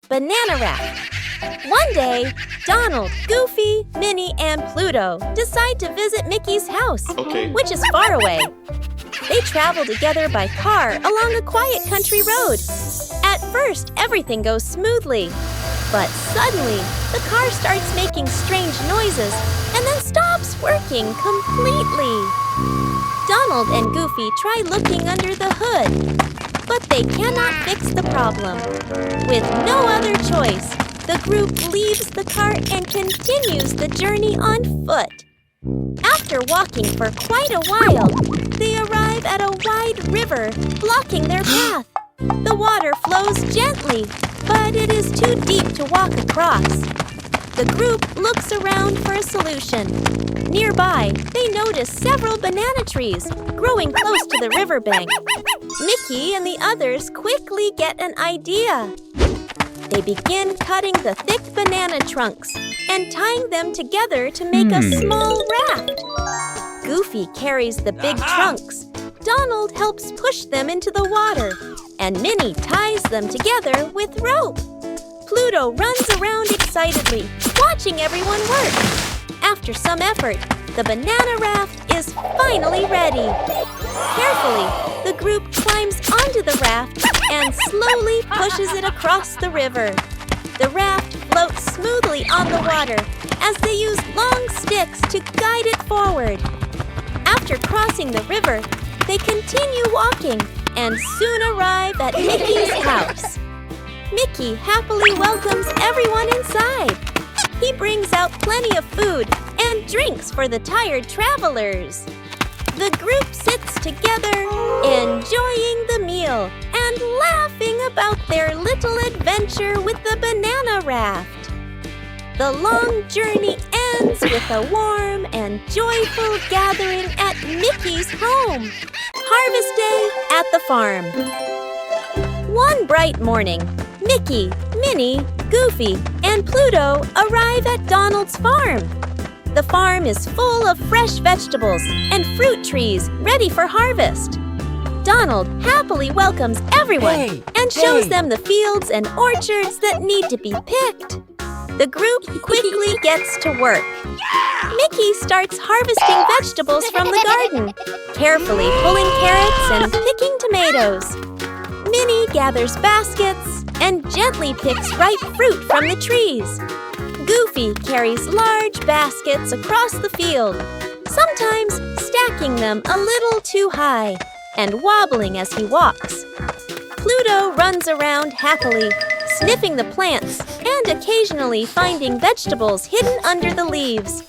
Banana Raft. One day, Donald, Goofy, Minnie, and Pluto decide to visit Mickey's house, which is far away. They travel together by car along a quiet country road. At first, everything goes smoothly. But suddenly, the car starts making strange noises and then stops working completely. Donald and Goofy try looking under the hood, but they cannot fix the problem. With no other choice, the group leaves the car and continues the journey on foot. After walking for quite a while, they arrive at a wide river blocking their path. The water flows gently, but it is too deep to walk across. The group looks around for a solution. Nearby, they notice several banana trees growing close to the riverbank. Mickey and the others quickly get an idea. They begin cutting the thick banana trunks and tying them together to make a small raft. Goofy carries the big trunks. Donald helps push them into the water, and Minnie ties them together with rope. Pluto runs around excitedly, watching everyone work. After some effort, the banana raft is finally ready. Carefully, the group climbs onto the raft and slowly pushes it across the river. The raft floats smoothly on the water as they use long sticks to guide it forward. After crossing the river, they continue walking and soon arrive at Mickey's house. Mickey happily welcomes everyone inside. He brings out plenty of food and drinks for the tired travelers. The group sits together, enjoying the meal and laughing about their little adventure with the banana raft. The long journey ends with a warm and joyful gathering at Mickey's home. Harvest Day at the farm. One bright morning, Mickey, Minnie, Goofy, and Pluto arrive at Donald's farm. The farm is full of fresh vegetables and fruit trees ready for harvest. Donald happily welcomes everyone and shows them the fields and orchards that need to be picked. The group quickly gets to work. Mickey starts harvesting vegetables from the garden, carefully pulling carrots and picking tomatoes. Minnie gathers baskets and gently picks ripe fruit from the trees. Goofy carries large baskets across the field, sometimes stacking them a little too high and wobbling as he walks. Pluto runs around happily, sniffing the plants and occasionally finding vegetables hidden under the leaves.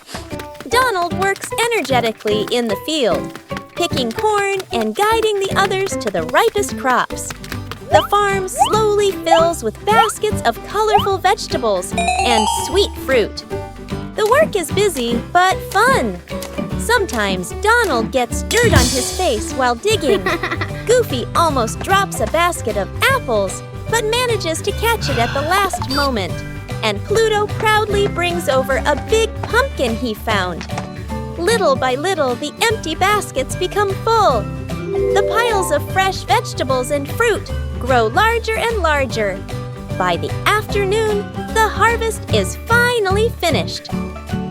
Donald works energetically in the field, picking corn and guiding the others to the ripest crops. The farm slowly fills with baskets of colorful vegetables and sweet fruit. The work is busy but fun. Sometimes Donald gets dirt on his face while digging. Goofy almost drops a basket of apples but manages to catch it at the last moment. And Pluto proudly brings over a big pumpkin he found. Little by little, the empty baskets become full. The piles of fresh vegetables and fruit grow larger and larger. By the afternoon, the harvest is finally finished.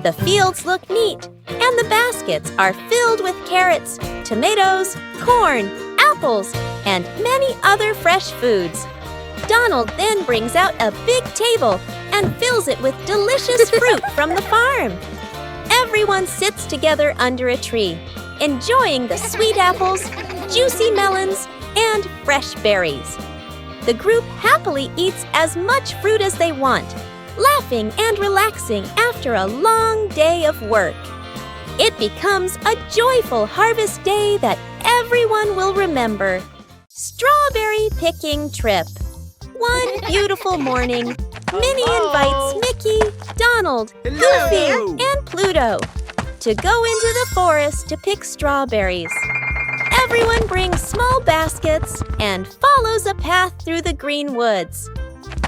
The fields look neat, and the baskets are filled with carrots, tomatoes, corn, apples, and many other fresh foods. Donald then brings out a big table and fills it with delicious fruit from the farm. Everyone sits together under a tree, enjoying the sweet apples, juicy melons, and fresh berries. The group happily eats as much fruit as they want, laughing and relaxing after a long day of work. It becomes a joyful harvest day that everyone will remember. Strawberry picking trip. One beautiful morning, Minnie invites Mickey, Donald, Goofy, and Pluto to go into the forest to pick strawberries. Everyone brings small baskets and follows a path through the green woods.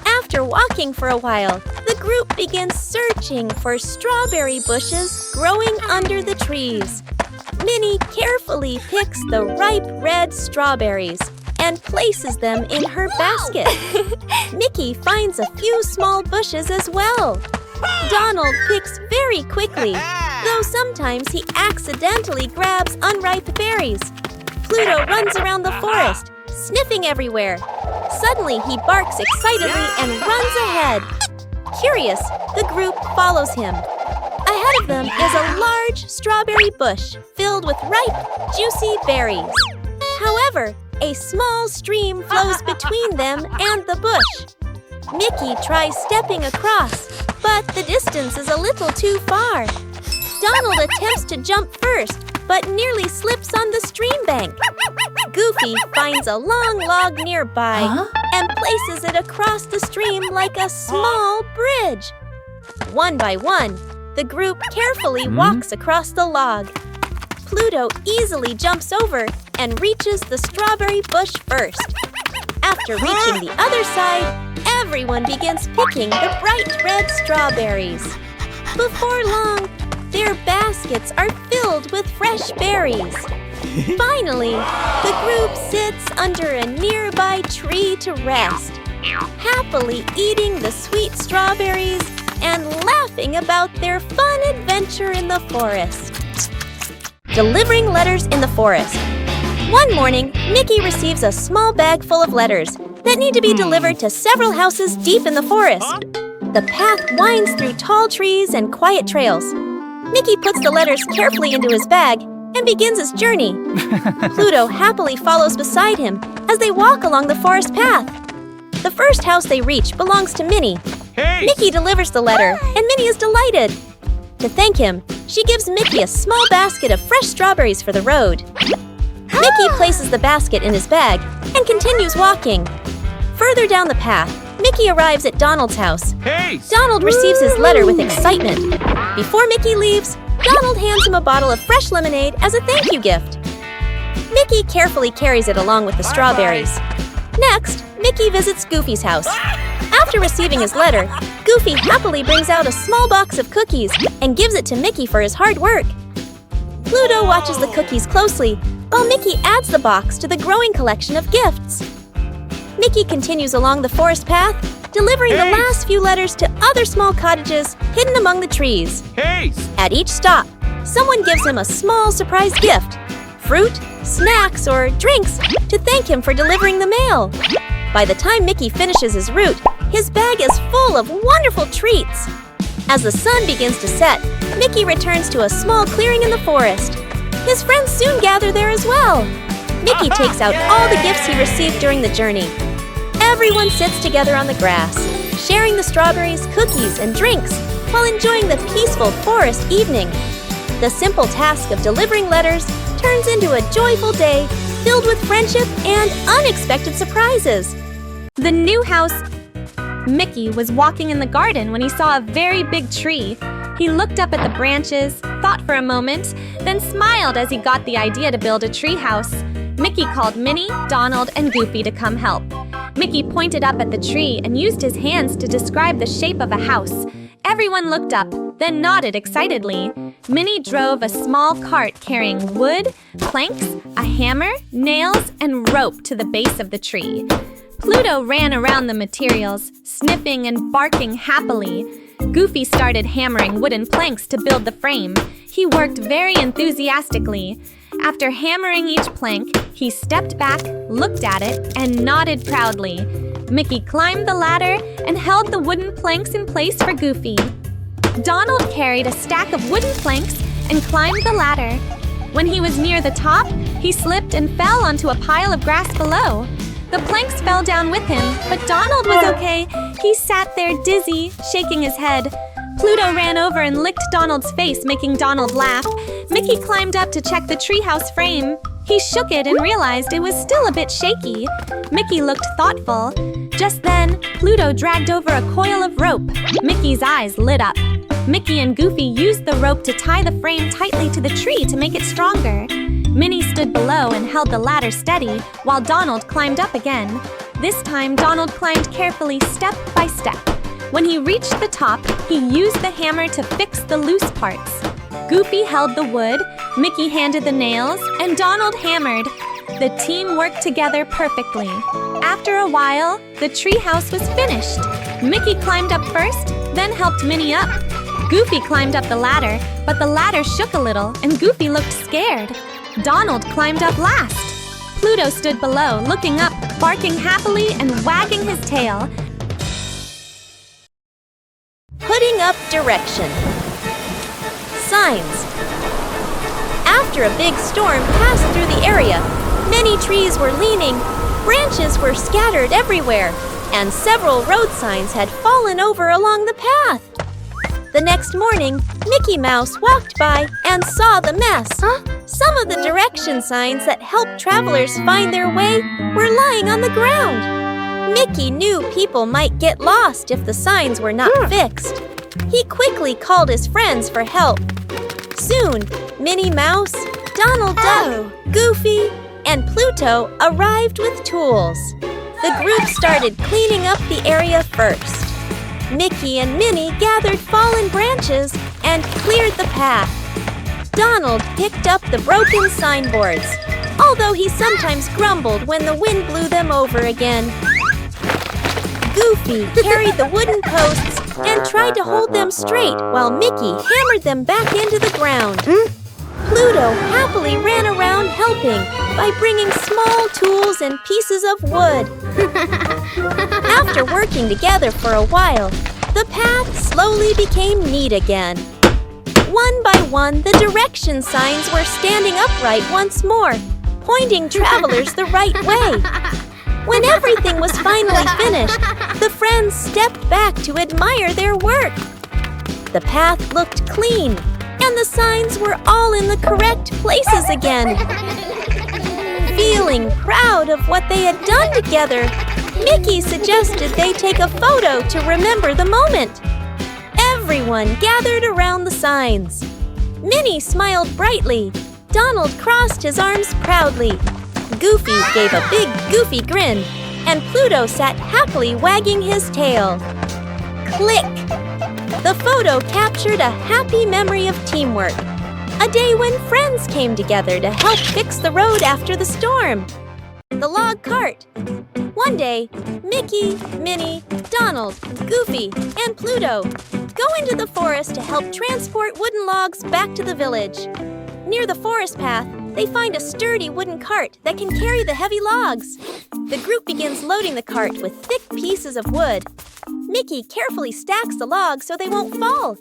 After walking for a while, the group begins searching for strawberry bushes growing under the trees. Minnie carefully picks the ripe red strawberries and places them in her basket. Mickey finds a few small bushes as well. Donald picks very quickly, though sometimes he accidentally grabs unripe berries. Pluto runs around the forest, sniffing everywhere. Suddenly, he barks excitedly and runs ahead. Curious, the group follows him. Ahead of them is a large strawberry bush filled with ripe, juicy berries. However, a small stream flows between them and the bush. Mickey tries stepping across, but the distance is a little too far. Donald attempts to jump first, but nearly slips on the stream bank. Goofy finds a long log nearby and places it across the stream like a small bridge. One by one, the group carefully walks across the log. Pluto easily jumps over and reaches the strawberry bush first. After reaching the other side, everyone begins picking the bright red strawberries. Before long, their baskets are filled with fresh berries. Finally, the group sits under a nearby tree to rest, happily eating the sweet strawberries and laughing about their fun adventure in the forest. Delivering letters in the forest. One morning, Mickey receives a small bag full of letters that need to be delivered to several houses deep in the forest. The path winds through tall trees and quiet trails. Mickey puts the letters carefully into his bag and begins his journey. Pluto happily follows beside him as they walk along the forest path. The first house they reach belongs to Minnie. Hey! Mickey delivers the letter, and Minnie is delighted. To thank him, she gives Mickey a small basket of fresh strawberries for the road. Mickey places the basket in his bag and continues walking. Further down the path, Mickey arrives at Donald's house. Hey! Donald receives his letter with excitement. Before Mickey leaves, Donald hands him a bottle of fresh lemonade as a thank you gift. Mickey carefully carries it along with the strawberries. Next, Mickey visits Goofy's house. After receiving his letter, Goofy happily brings out a small box of cookies and gives it to Mickey for his hard work. Pluto watches the cookies closely, while Mickey adds the box to the growing collection of gifts. Mickey continues along the forest path, delivering the last few letters to other small cottages hidden among the trees. Hey! At each stop, someone gives him a small surprise gift, fruit, snacks, or drinks to thank him for delivering the mail. By the time Mickey finishes his route, his bag is full of wonderful treats. As the sun begins to set, Mickey returns to a small clearing in the forest. His friends soon gather there as well. Mickey takes out all the gifts he received during the journey. Everyone sits together on the grass, sharing the strawberries, cookies, and drinks while enjoying the peaceful forest evening. The simple task of delivering letters turns into a joyful day filled with friendship and unexpected surprises. The new house. Mickey was walking in the garden when he saw a very big tree. He looked up at the branches, thought for a moment, then smiled as he got the idea to build a tree house. Mickey called Minnie, Donald, and Goofy to come help. Mickey pointed up at the tree and used his hands to describe the shape of a house. Everyone looked up, then nodded excitedly. Minnie drove a small cart carrying wood, planks, a hammer, nails, and rope to the base of the tree. Pluto ran around the materials, sniffing and barking happily. Goofy started hammering wooden planks to build the frame. He worked very enthusiastically. After hammering each plank, he stepped back, looked at it, and nodded proudly. Mickey climbed the ladder and held the wooden planks in place for Goofy. Donald carried a stack of wooden planks and climbed the ladder. When he was near the top, he slipped and fell onto a pile of grass below. The planks fell down with him, but Donald was okay. He sat there dizzy, shaking his head. Pluto ran over and licked Donald's face, making Donald laugh. Mickey climbed up to check the treehouse frame. He shook it and realized it was still a bit shaky. Mickey looked thoughtful. Just then, Pluto dragged over a coil of rope. Mickey's eyes lit up. Mickey and Goofy used the rope to tie the frame tightly to the tree to make it stronger. Minnie stood below and held the ladder steady, while Donald climbed up again. This time, Donald climbed carefully step by step. When he reached the top, he used the hammer to fix the loose parts. Goofy held the wood, Mickey handed the nails, and Donald hammered. The team worked together perfectly. After a while, the tree house was finished. Mickey climbed up first, then helped Minnie up. Goofy climbed up the ladder, but the ladder shook a little and Goofy looked scared. Donald climbed up last. Pluto stood below, looking up, barking happily and wagging his tail. Putting up direction. Signs. After a big storm passed through the area, many trees were leaning, branches were scattered everywhere, and several road signs had fallen over along the path. The next morning, Mickey Mouse walked by and saw the mess. Some of the direction signs that helped travelers find their way were lying on the ground. Mickey knew people might get lost if the signs were not fixed. He quickly called his friends for help. Soon, Minnie Mouse, Donald Duck, Goofy, and Pluto arrived with tools. The group started cleaning up the area first. Mickey and Minnie gathered fallen branches and cleared the path. Donald picked up the broken signboards, although he sometimes grumbled when the wind blew them over again. Goofy carried the wooden posts and tried to hold them straight while Mickey hammered them back into the ground. Pluto happily ran around helping by bringing small tools and pieces of wood. After working together for a while, the path slowly became neat again. One by one, the direction signs were standing upright once more, pointing travelers the right way. When everything was finally finished, the friends stepped back to admire their work. The path looked clean, and the signs were all in the correct places again. Feeling proud of what they had done together, Mickey suggested they take a photo to remember the moment. Everyone gathered around the signs. Minnie smiled brightly. Donald crossed his arms proudly. Goofy gave a big goofy grin, and Pluto sat happily wagging his tail. Click! The photo captured a happy memory of teamwork. A day when friends came together to help fix the road after the storm. The log cart. One day, Mickey, Minnie, Donald, Goofy, and Pluto go into the forest to help transport wooden logs back to the village. Near the forest path, they find a sturdy wooden cart that can carry the heavy logs. The group begins loading the cart with thick pieces of wood. Mickey carefully stacks the logs so they won't fall.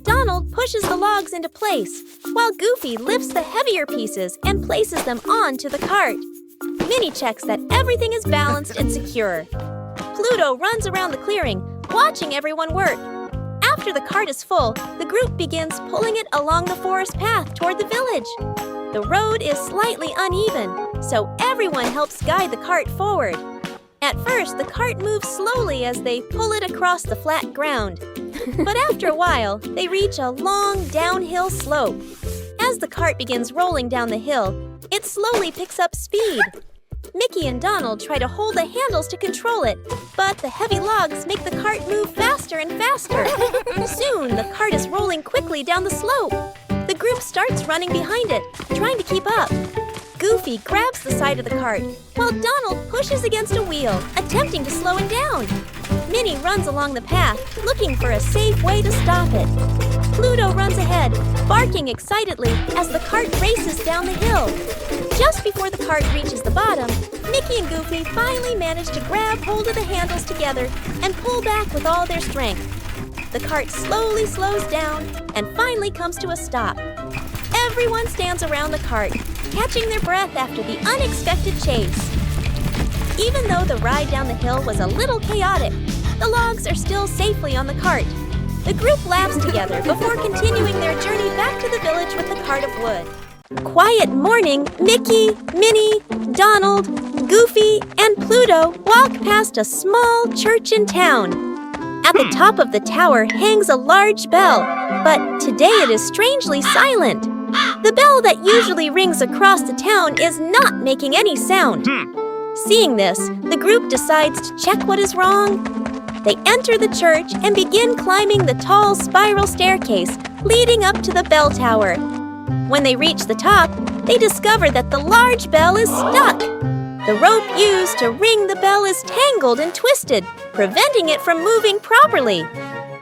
Donald pushes the logs into place, while Goofy lifts the heavier pieces and places them onto the cart. Minnie checks that everything is balanced and secure. Pluto runs around the clearing, watching everyone work. After the cart is full, the group begins pulling it along the forest path toward the village. The road is slightly uneven, so everyone helps guide the cart forward. At first, the cart moves slowly as they pull it across the flat ground. But after a while, they reach a long downhill slope. As the cart begins rolling down the hill, it slowly picks up speed. Mickey and Donald try to hold the handles to control it, but the heavy logs make the cart move faster and faster. Soon, the cart is rolling quickly down the slope. The group starts running behind it, trying to keep up. Goofy grabs the side of the cart, while Donald pushes against a wheel, attempting to slow him down. Minnie runs along the path, looking for a safe way to stop it. Pluto runs ahead, barking excitedly as the cart races down the hill. Just before the cart reaches the bottom, Mickey and Goofy finally manage to grab hold of the handles together and pull back with all their strength. The cart slowly slows down and finally comes to a stop. Everyone stands around the cart, catching their breath after the unexpected chase. Even though the ride down the hill was a little chaotic, the logs are still safely on the cart. The group laughs together before continuing their journey back to the village with the cart of wood. Quiet morning, Mickey, Minnie, Donald, Goofy, and Pluto walk past a small church in town. At the top of the tower hangs a large bell, but today it is strangely silent. The bell that usually rings across the town is not making any sound. Seeing this, the group decides to check what is wrong. They enter the church and begin climbing the tall spiral staircase leading up to the bell tower. When they reach the top, they discover that the large bell is stuck. The rope used to ring the bell is tangled and twisted, preventing it from moving properly.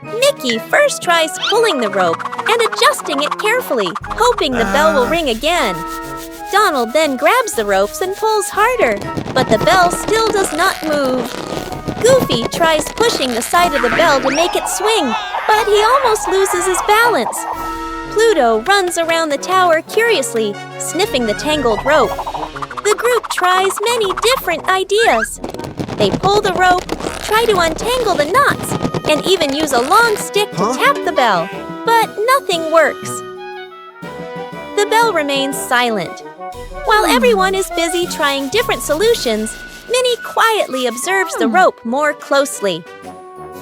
Mickey first tries pulling the rope and adjusting it carefully, hoping the bell will ring again. Donald then grabs the ropes and pulls harder, but the bell still does not move. Goofy tries pushing the side of the bell to make it swing, but he almost loses his balance. Pluto runs around the tower curiously, sniffing the tangled rope. The group tries many different ideas. They pull the rope, try to untangle the knots, and even use a long stick to tap the bell, but nothing works. The bell remains silent. While everyone is busy trying different solutions, Minnie quietly observes the rope more closely.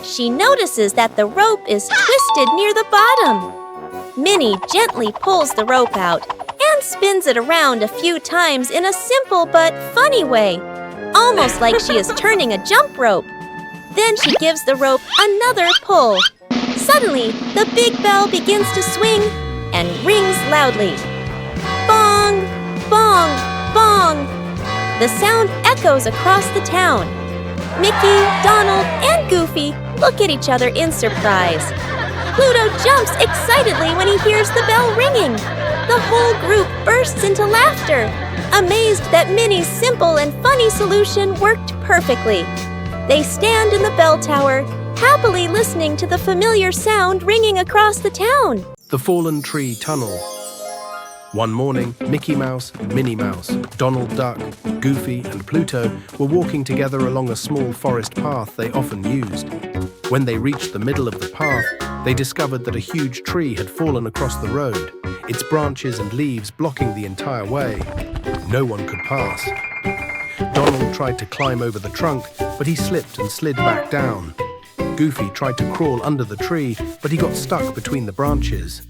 She notices that the rope is twisted near the bottom. Minnie gently pulls the rope out and spins it around a few times in a simple but funny way, almost like she is turning a jump rope. Then she gives the rope another pull. Suddenly, the big bell begins to swing and rings loudly. Bong! Bong! Bong! The sound echoes across the town. Mickey, Donald, and Goofy look at each other in surprise. Pluto jumps excitedly when he hears the bell ringing. The whole group bursts into laughter, amazed that Minnie's simple and funny solution worked perfectly. They stand in the bell tower, happily listening to the familiar sound ringing across the town. The Fallen Tree Tunnel. One morning, Mickey Mouse, Minnie Mouse, Donald Duck, Goofy, and Pluto were walking together along a small forest path they often used. When they reached the middle of the path, they discovered that a huge tree had fallen across the road, its branches and leaves blocking the entire way. No one could pass. Donald tried to climb over the trunk, but he slipped and slid back down. Goofy tried to crawl under the tree, but he got stuck between the branches.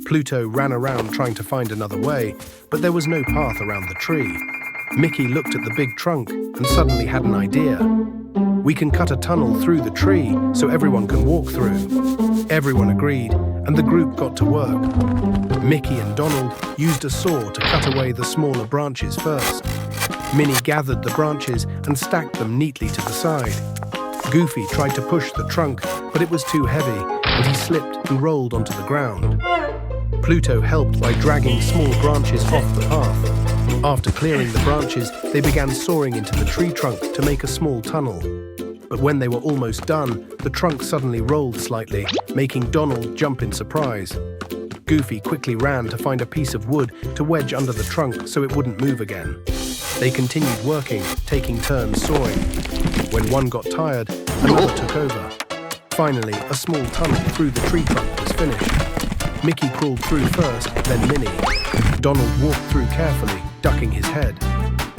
Pluto ran around trying to find another way, but there was no path around the tree. Mickey looked at the big trunk and suddenly had an idea. We can cut a tunnel through the tree so everyone can walk through. Everyone agreed, and the group got to work. Mickey and Donald used a saw to cut away the smaller branches first. Minnie gathered the branches and stacked them neatly to the side. Goofy tried to push the trunk, but it was too heavy, and he slipped and rolled onto the ground. Pluto helped by dragging small branches off the path. After clearing the branches, they began sawing into the tree trunk to make a small tunnel. But when they were almost done, the trunk suddenly rolled slightly, making Donald jump in surprise. Goofy quickly ran to find a piece of wood to wedge under the trunk so it wouldn't move again. They continued working, taking turns sawing. When one got tired, another took over. Finally, a small tunnel through the tree trunk was finished. Mickey crawled through first, then Minnie. Donald walked through carefully, ducking his head.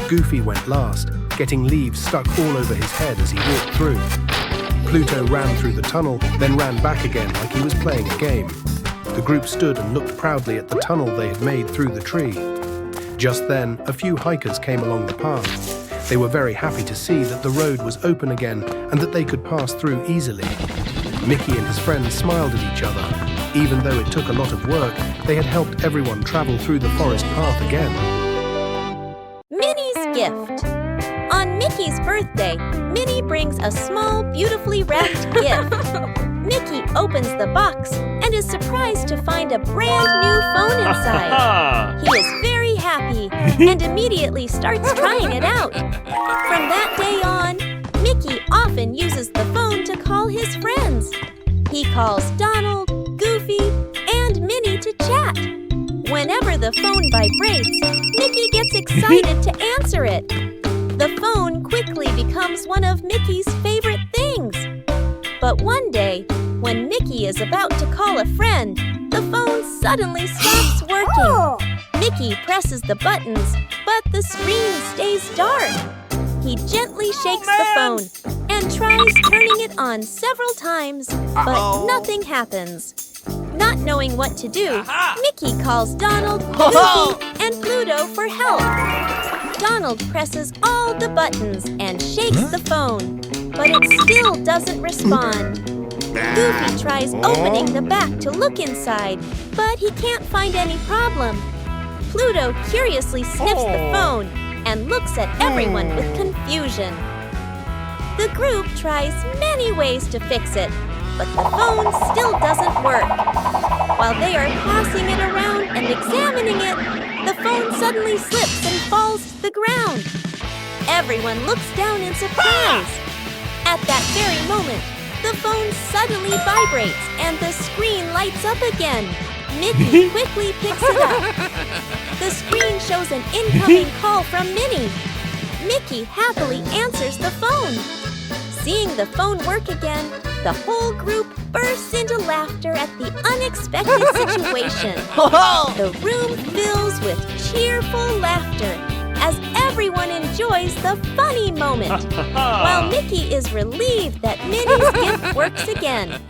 Goofy went last, getting leaves stuck all over his head as he walked through. Pluto ran through the tunnel, then ran back again like he was playing a game. The group stood and looked proudly at the tunnel they had made through the tree. Just then, a few hikers came along the path. They were very happy to see that the road was open again and that they could pass through easily. Mickey and his friends smiled at each other. Even though it took a lot of work, they had helped everyone travel through the forest path again. Minnie's gift. On Mickey's birthday, Minnie brings a small, beautifully wrapped gift. Mickey opens the box and is surprised to find a brand new phone inside. He is very happy and immediately starts trying it out. From that day on, Mickey often uses the phone to call his friends. He calls Donald, Goofy, and Minnie to chat. Whenever the phone vibrates, Mickey gets excited to answer it. The phone quickly becomes one of Mickey's favorite things. But one day, when Mickey is about to call a friend, the phone suddenly stops working. Mickey presses the buttons, but the screen stays dark. He gently shakes the phone and tries turning it on several times, but nothing happens. Not knowing what to do, Mickey calls Donald, Goofy, and Pluto for help. Donald presses all the buttons and shakes the phone, but it still doesn't respond. Goofy tries opening the back to look inside, but he can't find any problem. Pluto curiously sniffs the phone and looks at everyone with confusion. The group tries many ways to fix it, but the phone still doesn't work. While they are passing it around and examining it, the phone suddenly slips and falls to the ground. Everyone looks down in surprise. At that very moment, the phone suddenly vibrates and the screen lights up again. Mickey quickly picks it up. The screen shows an incoming call from Minnie. Mickey happily answers the phone. Seeing the phone work again, the whole group bursts into laughter at the unexpected situation. The room fills with cheerful laughter as everyone enjoys the funny moment, while Mickey is relieved that Minnie's gift works again.